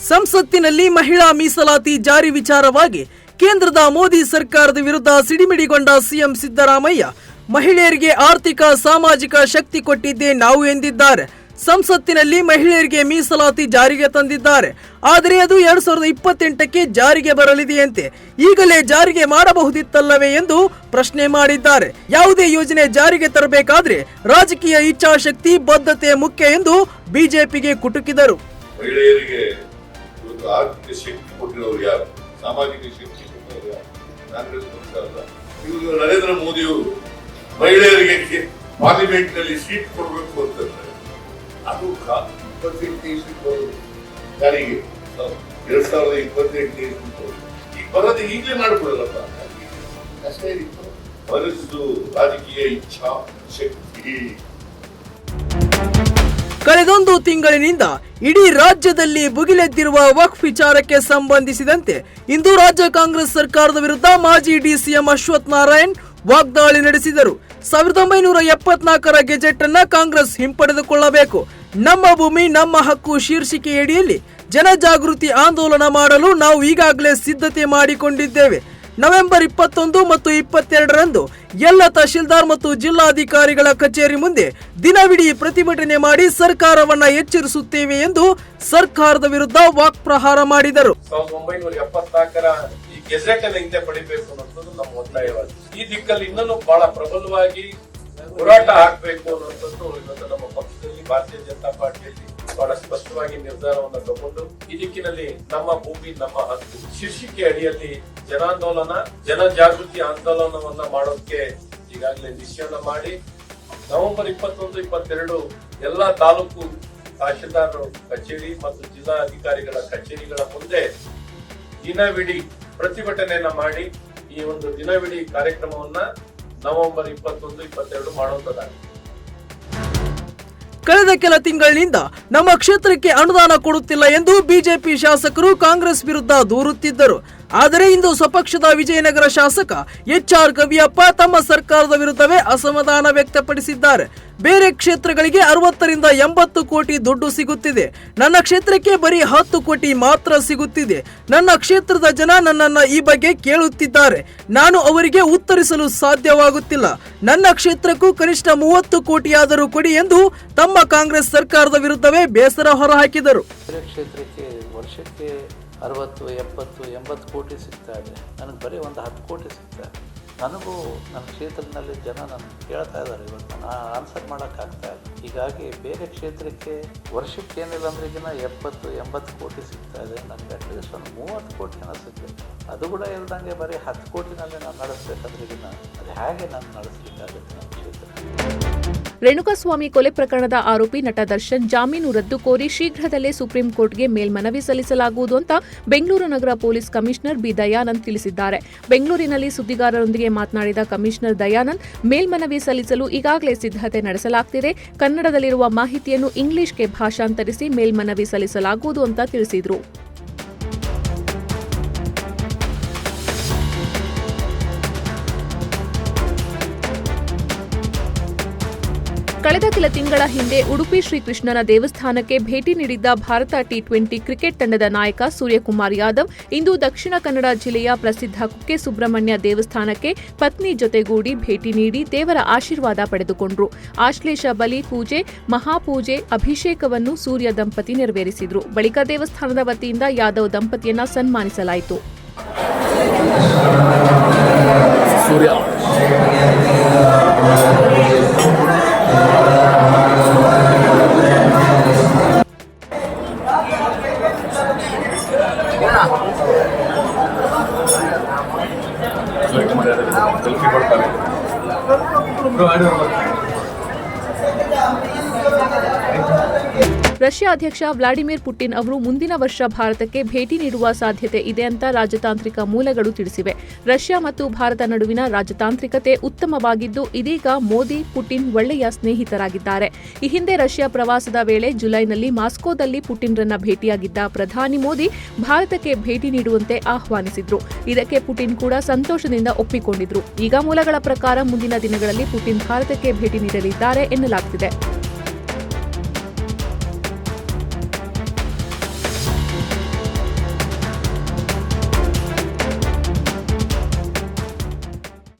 ಸಂಸತ್ತಿನಲ್ಲಿ ಮಹಿಳಾ ಮೀಸಲಾತಿ ಜಾರಿ ವಿಚಾರವಾಗಿ ಕೇಂದ್ರದ ಮೋದಿ ಸರ್ಕಾರದ ವಿರುದ್ಧ ಸಿಡಿಮಿಡಿಗೊಂಡ ಸಿಎಂ ಸಿದ್ದರಾಮಯ್ಯ ಮಹಿಳೆಯರಿಗೆ ಆರ್ಥಿಕ ಸಾಮಾಜಿಕ ಶಕ್ತಿ ಕೊಟ್ಟಿದ್ದೇ ನಾವು ಎಂದಿದ್ದಾರೆ. ಸಂಸತ್ತಿನಲ್ಲಿ ಮಹಿಳೆಯರಿಗೆ ಮೀಸಲಾತಿ ಜಾರಿಗೆ ತಂದಿದ್ದಾರೆ. ಆದರೆ ಅದು 2028ಕ್ಕೆ ಜಾರಿಗೆ ಬರಲಿದೆಯಂತೆ. ಈಗಲೇ ಜಾರಿಗೆ ಮಾಡಬಹುದಿತ್ತಲ್ಲವೇ ಎಂದು ಪ್ರಶ್ನೆ ಮಾಡಿದ್ದಾರೆ. ಯಾವುದೇ ಯೋಜನೆ ಜಾರಿಗೆ ತರಬೇಕಾದ್ರೆ ರಾಜಕೀಯ ಇಚ್ಛಾಶಕ್ತಿ ಬದ್ಧತೆ ಮುಖ್ಯ ಎಂದು ಬಿಜೆಪಿಗೆ ಕುಟುಕಿದರು. ಮಹಿಳೆಯರಿಗೆ ಆರ್ಥಿಕ ಶಕ್ತಿ ಕೊಟ್ಟಿರೋರು ಯಾರು? ಸಾಮಾಜಿಕ ಶಕ್ತಿ ಕೊಟ್ಟಿರೋರು ಯಾರು? ಕಾಂಗ್ರೆಸ್ ಪಕ್ಷ ಅಲ್ಲ. ಇವರು ನರೇಂದ್ರ ಮೋದಿಯವರು ಮಹಿಳೆಯರಿಗೆ ಪಾರ್ಲಿಮೆಂಟ್ ನಲ್ಲಿ ಸೀಟ್ ಕೊಡಬೇಕು ಅಂತಂದ್ರೆ ಅದು 28 ಜಾರಿಗೆ 2028 ಈಗ ಬರೋದು ಈಗಲೇ ಮಾಡ್ಬಿಡಲ್ಲಪ್ಪ. ಅಷ್ಟೇ ಬರೆಸು ರಾಜಕೀಯ ಇಚ್ಛಾ ಶಕ್ತಿ. ಕಳೆದೊಂದು ತಿಂಗಳಿನಿಂದ ಇಡೀ ರಾಜ್ಯದಲ್ಲಿ ಭುಗಿಲೆದ್ದಿರುವ ವಕ್ಫ್ ವಿಚಾರಕ್ಕೆ ಸಂಬಂಧಿಸಿದಂತೆ ಇಂದು ರಾಜ್ಯ ಕಾಂಗ್ರೆಸ್ ಸರ್ಕಾರದ ವಿರುದ್ಧ ಮಾಜಿ ಡಿಸಿಎಂ ಅಶ್ವಥ್ ನಾರಾಯಣ್ ವಾಗ್ದಾಳಿ ನಡೆಸಿದರು. 1974ರ ಗೆಜೆಟ್ ಅನ್ನ ಕಾಂಗ್ರೆಸ್ ಹಿಂಪಡೆದುಕೊಳ್ಳಬೇಕು, ನಮ್ಮ ಭೂಮಿ ನಮ್ಮ ಹಕ್ಕು ಶೀರ್ಷಿಕೆಯಡಿಯಲ್ಲಿ ಜನಜಾಗೃತಿ ಆಂದೋಲನ ಮಾಡಲು ನಾವು ಈಗಾಗಲೇ ಸಿದ್ಧತೆ ಮಾಡಿಕೊಂಡಿದ್ದೇವೆ. ನವೆಂಬರ್ 21 ಮತ್ತು 22ರಂದು ಎಲ್ಲ ತಹಶೀಲ್ದಾರ್ ಮತ್ತು ಜಿಲ್ಲಾಧಿಕಾರಿಗಳ ಕಚೇರಿ ಮುಂದೆ ದಿನವಿಡೀ ಪ್ರತಿಭಟನೆ ಮಾಡಿ ಸರ್ಕಾರವನ್ನ ಎಚ್ಚರಿಸುತ್ತೇವೆ ಎಂದು ಸರ್ಕಾರದ ವಿರುದ್ಧ ವಾಕ್ಪ್ರಹಾರ ಮಾಡಿದರು. 1974ರ ಈ ಗೆಜೆಟ್ ಅನ್ನು ಹಿಂದೆ ಪಡಿಬೇಕು ಅನ್ನೋದು ನಮ್ಮ ಒತ್ತಾಯವಾಗಿದೆ. ಈ ದಿಕ್ಕಲ್ಲಿ ಇನ್ನೂ ಬಹಳ ಪ್ರಬಲವಾಗಿ ಹೋರಾಟ ಆಗ್ಬೇಕು ಅನ್ನೋದು ಇವತ್ತು ನಮ್ಮ ಪಕ್ಷದಲ್ಲಿ ಭಾರತೀಯ ಜನತಾ ಪಾರ್ಟಿಯಲ್ಲಿ ಬಹಳ ಸ್ಪಷ್ಟವಾಗಿ ನಿರ್ಧಾರವನ್ನು ತಗೊಂಡು ಈ ದಿಕ್ಕಿನಲ್ಲಿ ನಮ್ಮ ಭೂಮಿ ನಮ್ಮ ಹಕ್ಕು ಶೀರ್ಷಿಕೆ ಅಡಿಯಲ್ಲಿ ಜನಾಂದೋಲನ ಜನಜಾಗೃತಿ ಆಂದೋಲನವನ್ನ ಮಾಡೋಕೆ ಈಗಾಗಲೇ ನಿಶ್ಚಯ ಮಾಡಿ ನವೆಂಬರ್ 21, 22 ಎಲ್ಲಾ ತಾಲೂಕು ತಹಶೀಲ್ದಾರ್ ಕಚೇರಿ ಮತ್ತು ಜಿಲ್ಲಾಧಿಕಾರಿಗಳ ಕಚೇರಿಗಳ ಮುಂದೆ ದಿನವಿಡೀ ಪ್ರತಿಭಟನೆಯನ್ನ ಮಾಡಿ ಈ ಒಂದು ದಿನವಿಡೀ ಕಾರ್ಯಕ್ರಮವನ್ನ ನವೆಂಬರ್ 21, 22 ಮಾಡುವಂತದ್ದಾಗಿದೆ. ಕಳೆದ ಕೆಲ ತಿಂಗಳಿನಿಂದ ನಮ್ಮ ಕ್ಷೇತ್ರಕ್ಕೆ ಅನುದಾನ ಕೊಡುತ್ತಿಲ್ಲ ಎಂದು ಬಿಜೆಪಿ ಶಾಸಕರು ಕಾಂಗ್ರೆಸ್ ವಿರುದ್ಧ ದೂರುತ್ತಿದ್ದರು. ಆದರೆ ಇಂದು ಸ್ವಪಕ್ಷದ ವಿಜಯನಗರ ಶಾಸಕ HR ಗವಿಯಪ್ಪ ತಮ್ಮ ಸರ್ಕಾರದ ವಿರುದ್ಧವೇ ಅಸಮಾಧಾನ ವ್ಯಕ್ತಪಡಿಸಿದ್ದಾರೆ. ಬೇರೆ ಕ್ಷೇತ್ರಗಳಿಗೆ 60ರಿಂದ 80 ಕೋಟಿ ದುಡ್ಡು ಸಿಗುತ್ತಿದೆ, ನನ್ನ ಕ್ಷೇತ್ರಕ್ಕೆ ಬರೀ 10 ಕೋಟಿ ಮಾತ್ರ ಸಿಗುತ್ತಿದೆ. ನನ್ನ ಕ್ಷೇತ್ರದ ಜನ ನನ್ನನ್ನ ಈ ಬಗ್ಗೆ ಕೇಳುತ್ತಿದ್ದಾರೆ, ನಾನು ಅವರಿಗೆ ಉತ್ತರಿಸಲು ಸಾಧ್ಯವಾಗುತ್ತಿಲ್ಲ. ನನ್ನ ಕ್ಷೇತ್ರಕ್ಕೂ ಕನಿಷ್ಠ 30 ಕೋಟಿಯಾದರೂ ಕೊಡಿ ಎಂದು ತಮ್ಮ ಕಾಂಗ್ರೆಸ್ ಸರ್ಕಾರದ ವಿರುದ್ಧವೇ ಬೇಸರ ಹೊರಹಾಕಿದರು. ವರ್ಷಕ್ಕೆ 60, 70, 80 ಕೋಟಿ ಸಿಗ್ತಾ ಇದೆ, ನನಗೆ ಬರೀ ಒಂದು 10 ಕೋಟಿ ಸಿಗ್ತಾ ಇದೆ. ನನಗೂ ನನ್ನ ಕ್ಷೇತ್ರದಲ್ಲಿ ಜನ ನನ್ನ ಕೇಳ್ತಾ ಇದ್ದಾರೆ, ಇವತ್ತು ನಾನು ಆನ್ಸರ್ ಮಾಡೋಕ್ಕಾಗ್ತಾ ಇಲ್ಲ. ಹೀಗಾಗಿ ಬೇರೆ ಕ್ಷೇತ್ರಕ್ಕೆ ವರ್ಷಕ್ಕೆ ಏನಿಲ್ಲ ಅಂದ್ರೆ ಈಗಿನ 70, 80 ಕೋಟಿ ಸಿಗ್ತಾ ಇದೆ, ನನಗೆ ಅಟ್ಲೀಸ್ಟ್ ಒಂದು 30 ಕೋಟಿನ ಸಿಗಬೇಕು. ಅದು ಕೂಡ ಇಲ್ದಂಗೆ ಬರೀ 10 ಕೋಟಿನಲ್ಲಿ ನಾನು ನಡೆಸಬೇಕಂದ್ರೆ ಈಗಿನ ಅದು ಹೇಗೆ ನಾನು ನಡೆಸಲಿಕ್ಕಾಗುತ್ತೆ ನನ್ನ ಕ್ಷೇತ್ರ. ರೇಣುಕಾಸ್ವಾಮಿ ಕೊಲೆ ಪ್ರಕರಣದ ಆರೋಪಿ ನಟ ದರ್ಶನ್ ಜಾಮೀನು ರದ್ದು ಕೋರಿ ಶೀಘ್ರದಲ್ಲೇ ಸುಪ್ರೀಂ ಕೋರ್ಟ್ಗೆ ಮೇಲ್ಮನವಿ ಸಲ್ಲಿಸಲಾಗುವುದು ಅಂತ ಬೆಂಗಳೂರು ನಗರ ಪೊಲೀಸ್ ಕಮಿಷನರ್ ಬಿ ದಯಾನಂದ್ ತಿಳಿಸಿದ್ದಾರೆ. ಬೆಂಗಳೂರಿನಲ್ಲಿ ಸುದ್ದಿಗಾರರೊಂದಿಗೆ ಮಾತನಾಡಿದ ಕಮಿಷನರ್ ದಯಾನಂದ್, ಮೇಲ್ಮನವಿ ಸಲ್ಲಿಸಲು ಈಗಾಗಲೇ ಸಿದ್ಧತೆ ನಡೆಸಲಾಗುತ್ತಿದೆ. ಕನ್ನಡದಲ್ಲಿರುವ ಮಾಹಿತಿಯನ್ನು ಇಂಗ್ಲಿಷ್ಗೆ ಭಾಷಾಂತರಿಸಿ ಮೇಲ್ಮನವಿ ಸಲ್ಲಿಸಲಾಗುವುದು ಅಂತ ತಿಳಿಸಿದರು. ಕಳೆದ ಕೆಲ ತಿಂಗಳ ಹಿಂದೆ ಉಡುಪಿ ಶ್ರೀಕೃಷ್ಣನ ದೇವಸ್ಥಾನಕ್ಕೆ ಭೇಟಿ ನೀಡಿದ್ದ ಭಾರತ ಟಿ20 ಕ್ರಿಕೆಟ್ ತಂಡದ ನಾಯಕ ಸೂರ್ಯಕುಮಾರ್ ಯಾದವ್ ಇಂದು ದಕ್ಷಿಣ ಕನ್ನಡ ಜಿಲ್ಲೆಯ ಪ್ರಸಿದ್ಧ ಕುಕ್ಕೆ ಸುಬ್ರಹ್ಮಣ್ಯ ದೇವಸ್ಥಾನಕ್ಕೆ ಪತ್ನಿ ಜೊತೆಗೂಡಿ ಭೇಟಿ ನೀಡಿ ದೇವರ ಆಶೀರ್ವಾದ ಪಡೆದುಕೊಂಡರು. ಆಶ್ಲೇಷ ಬಲಿ ಪೂಜೆ, ಮಹಾಪೂಜೆ, ಅಭಿಷೇಕವನ್ನು ಸೂರ್ಯ ದಂಪತಿ ನೆರವೇರಿಸಿದರು. ಬಳಿಕ ದೇವಸ್ಥಾನದ ವತಿಯಿಂದ ಯಾದವ್ ದಂಪತಿಯನ್ನ ಸನ್ಮಾನಿಸಲಾಯಿತು. ರಷ್ಯಾ ಅಧ್ಯಕ್ಷ ವ್ಲಾಡಿಮಿರ್ ಪುಟಿನ್ ಅವರು ಮುಂದಿನ ವರ್ಷ ಭಾರತಕ್ಕೆ ಭೇಟಿ ನೀಡುವ ಸಾಧ್ಯತೆ ಇದೆ ಅಂತ ರಾಜತಾಂತ್ರಿಕ ಮೂಲಗಳು ತಿಳಿಸಿವೆ. ರಷ್ಯಾ ಮತ್ತು ಭಾರತ ನಡುವಿನ ರಾಜತಾಂತ್ರಿಕತೆ ಉತ್ತಮವಾಗಿದ್ದು ಇದೀಗ ಮೋದಿ, ಪುಟಿನ್ ಒಳ್ಳೆಯ ಸ್ನೇಹಿತರಾಗಿದ್ದಾರೆ. ಈ ಹಿಂದೆ ರಷ್ಯಾ ಪ್ರವಾಸದ ವೇಳೆ ಜುಲೈನಲ್ಲಿ ಮಾಸ್ಕೋದಲ್ಲಿ ಪುಟಿನ್ರನ್ನ ಭೇಟಿಯಾಗಿದ್ದ ಪ್ರಧಾನಿ ಮೋದಿ ಭಾರತಕ್ಕೆ ಭೇಟಿ ನೀಡುವಂತೆ ಆಹ್ವಾನಿಸಿದ್ರು. ಇದಕ್ಕೆ ಪುಟಿನ್ ಕೂಡ ಸಂತೋಷದಿಂದ ಒಪ್ಪಿಕೊಂಡಿದ್ರು. ಈಗ ಮೂಲಗಳ ಪ್ರಕಾರ ಮುಂದಿನ ದಿನಗಳಲ್ಲಿ ಪುಟಿನ್ ಭಾರತಕ್ಕೆ ಭೇಟಿ ನೀಡಲಿದ್ದಾರೆ ಎನ್ನಲಾಗುತ್ತಿದೆ.